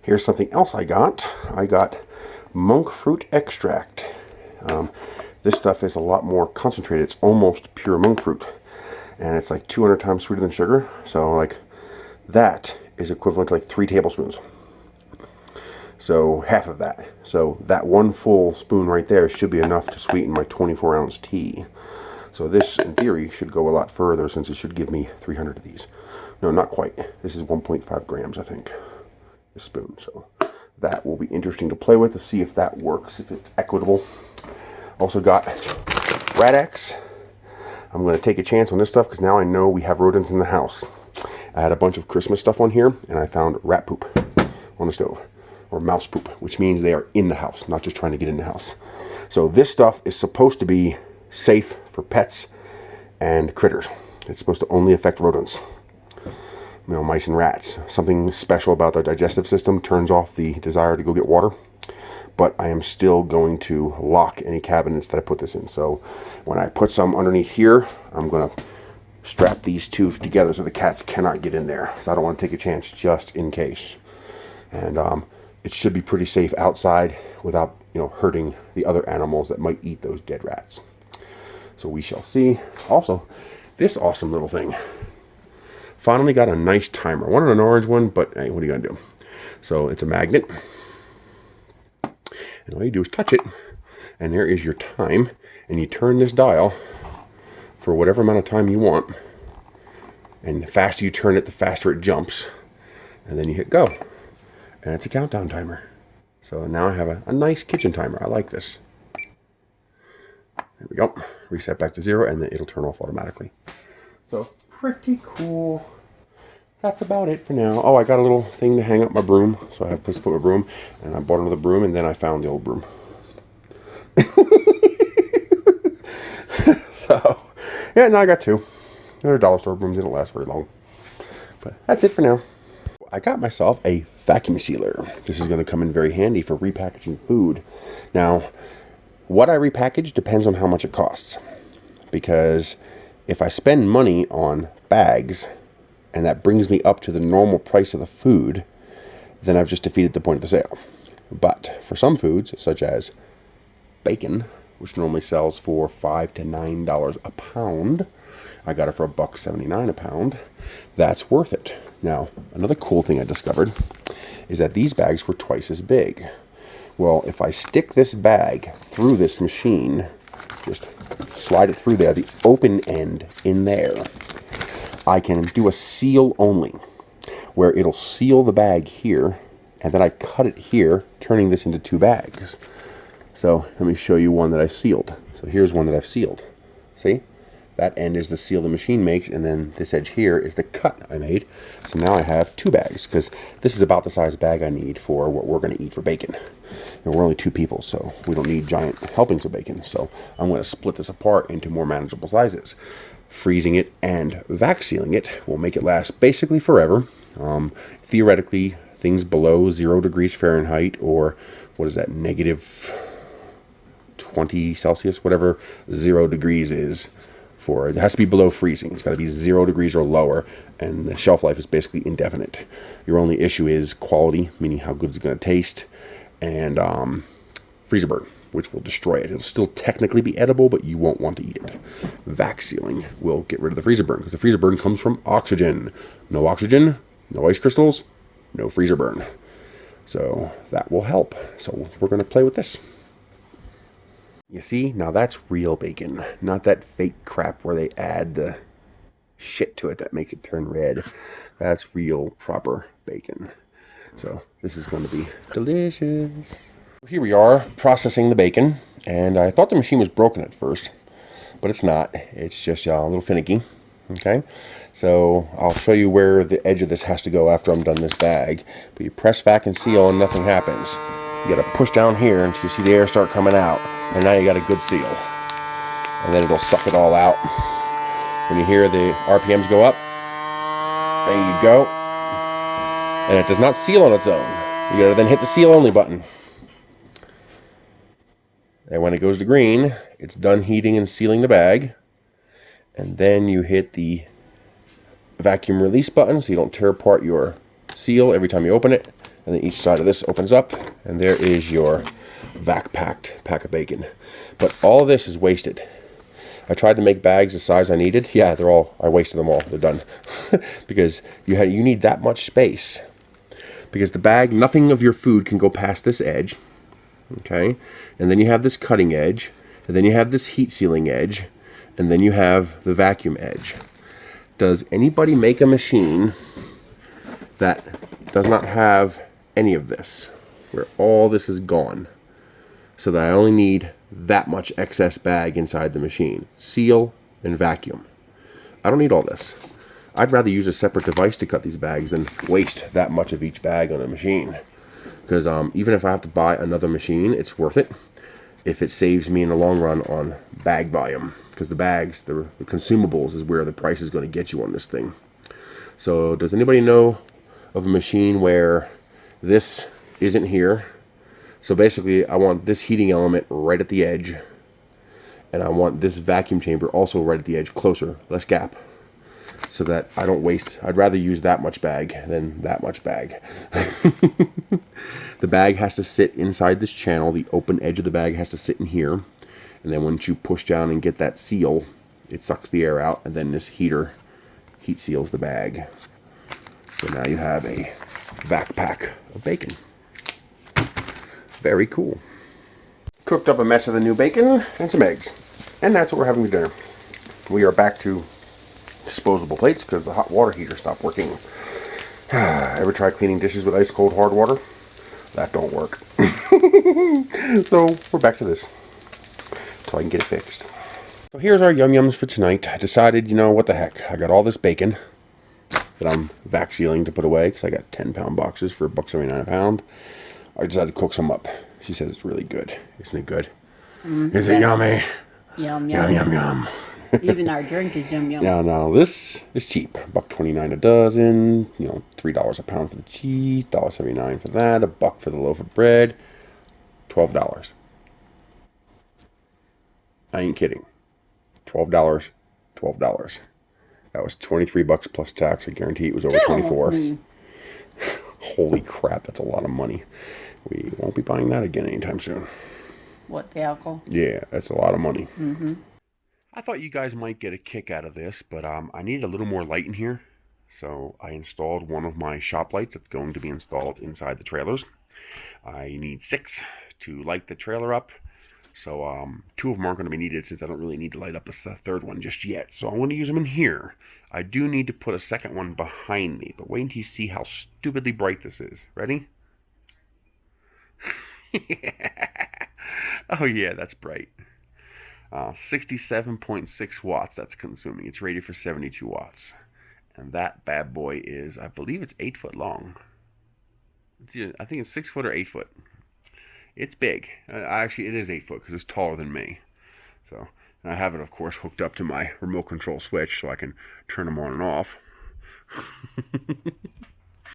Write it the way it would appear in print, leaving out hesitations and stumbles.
Here's something else I got. I got monk fruit extract. This stuff is a lot more concentrated. It's almost pure monk fruit. And it's like 200 times sweeter than sugar. So like that is equivalent to like 3 tablespoons. So half of that. So that one full spoon right there should be enough to sweeten my 24-ounce tea. So this, in theory, should go a lot further since it should give me 300 of these. No, not quite. This is 1.5 grams, I think, this spoon. So that will be interesting to play with to see if that works, if it's equitable. Also got Rad-X. I'm going to take a chance on this stuff because now I know we have rodents in the house. I had a bunch of Christmas stuff on here, and I found rat poop on the stove. Or mouse poop, which means they are in the house, not just trying to get in the house. So this stuff is supposed to be safe for pets and critters. It's supposed to only affect rodents. You know, mice and rats. Something special about their digestive system turns off the desire to go get water. But I am still going to lock any cabinets that I put this in. So when I put some underneath here, I'm going to strap these two together so the cats cannot get in there. So I don't want to take a chance just in case. And it should be pretty safe outside without, you know, hurting the other animals that might eat those dead rats. So we shall see. Also, this awesome little thing. Finally got a nice timer. I wanted an orange one, but hey, what are you going to do? So it's a magnet. And all you do is touch it. And there is your time. And you turn this dial for whatever amount of time you want. And the faster you turn it, the faster it jumps. And then you hit go. And it's a countdown timer. So now I have a nice kitchen timer. I like this. There we go. Reset back to 0 and then it'll turn off automatically. So pretty cool. That's about it for now. Oh, I got a little thing to hang up my broom. So I have a place to put my broom. And I bought another broom and then I found the old broom. So, yeah, now I got 2. They're dollar store brooms. They don't last very long. But that's it for now. I got myself a vacuum sealer. This is going to come in very handy for repackaging food. Now, what I repackage depends on how much it costs. Because if I spend money on bags, and that brings me up to the normal price of the food, then I've just defeated the point of the sale. But for some foods, such as bacon, which normally sells for $5 to $9 a pound, I got it for $1.79 a pound. That's worth it. Now, another cool thing I discovered is that these bags were twice as big. Well, if I stick this bag through this machine, just slide it through there, the open end in there, I can do a seal only, where it'll seal the bag here, and then I cut it here, turning this into 2 bags. So let me show you one that I sealed. So here's one that I've sealed. See? That end is the seal the machine makes, and then this edge here is the cut I made. So now I have 2 bags, because this is about the size bag I need for what we're going to eat for bacon. And we're only 2 people, so we don't need giant helpings of bacon. So I'm going to split this apart into more manageable sizes. Freezing it and vac sealing it will make it last basically forever. Theoretically, things below 0 degrees Fahrenheit, or what is that, negative 20 Celsius, whatever 0 degrees is. It has to be below freezing. It's got to be 0 degrees or lower, and the shelf life is basically indefinite. Your only issue is quality, meaning how good it's going to taste, and freezer burn, which will destroy it. It'll still technically be edible, but you won't want to eat it. Vac sealing will get rid of the freezer burn, because the freezer burn comes from oxygen. No oxygen, no ice crystals, no freezer burn. So that will help. So we're going to play with this. You see, now that's real bacon, not that fake crap where they add the shit to it that makes it turn red. That's real, proper bacon. So this is going to be delicious. Here we are processing the bacon, and I thought the machine was broken at first, but it's not. It's just a little finicky. Okay, so I'll show you where the edge of this has to go after I'm done this bag. But you press vac and seal and nothing happens. You got to push down here until you see the air start coming out, and now you got a good seal. And then it'll suck it all out. When you hear the RPMs go up, there you go. And it does not seal on its own. You got to then hit the seal only button. And when it goes to green, it's done heating and sealing the bag. And then you hit the vacuum release button so you don't tear apart your seal every time you open it. And then each side of this opens up, and there is your vac-packed pack of bacon. But all of this is wasted. I tried to make bags the size I needed. Yeah, I wasted them all. They're done. Because you need that much space. Because the bag, nothing of your food can go past this edge. Okay? And then you have this cutting edge. And then you have this heat sealing edge. And then you have the vacuum edge. Does anybody make a machine that does not have any of this? Where all this is gone. So that I only need that much excess bag inside the machine. Seal and vacuum. I don't need all this. I'd rather use a separate device to cut these bags than waste that much of each bag on a machine. Because even if I have to buy another machine, it's worth it if it saves me in the long run on bag volume. Because the bags, the consumables, is where the price is going to get you on this thing. So does anybody know of a machine where this isn't here? So basically, I want this heating element right at the edge. And I want this vacuum chamber also right at the edge, closer, less gap. So that I don't waste. I'd rather use that much bag than that much bag. The bag has to sit inside this channel. The open edge of the bag has to sit in here. And then once you push down and get that seal, it sucks the air out. And then this heater heat seals the bag. So now you have a backpack of bacon. Very cool. Cooked up a mess of the new bacon and some eggs. And that's what we're having for dinner. We are back to disposable plates because the hot water heater stopped working. Ever try cleaning dishes with ice cold hard water? That don't work. So we're back to this. So I can get it fixed. So here's our yum yums for tonight. I decided, you know, what the heck. I got all this bacon that I'm vac sealing to put away because I got 10-pound boxes for $1.79 a pound. I decided to cook some up. She says it's really good. Isn't it good? Is it yummy? Yum, Yum, yum. yum, yum. Even our drink is yum, yum. Now this is cheap. $1.29 a dozen. You know, $3 a pound for the cheese. $1.79 for that. $1 for the loaf of bread. $12. I ain't kidding. $12. $12. That was $23 plus tax. I guarantee it was over 24. Holy crap, that's a lot of money. We won't be buying that again anytime soon. What, the alcohol? Yeah, that's a lot of money. Mm-hmm. I thought you guys might get a kick out of this, but I needed a little more light in here. So I installed one of my shop lights that's going to be installed inside the trailers. I need 6 to light the trailer up. So 2 of them aren't going to be needed since I don't really need to light up a third one just yet. So I'm going to use them in here. I do need to put a second one behind me, but wait until you see how stupidly bright this is. Ready? Oh yeah, that's bright. 67.6 watts that's consuming. It's rated for 72 watts. And that bad boy is, I believe it's 8 foot long. I think it's 6 foot or 8 foot. It's big. Actually, it is 8 foot because it's taller than me. So, and I have it, of course, hooked up to my remote control switch so I can turn them on and off.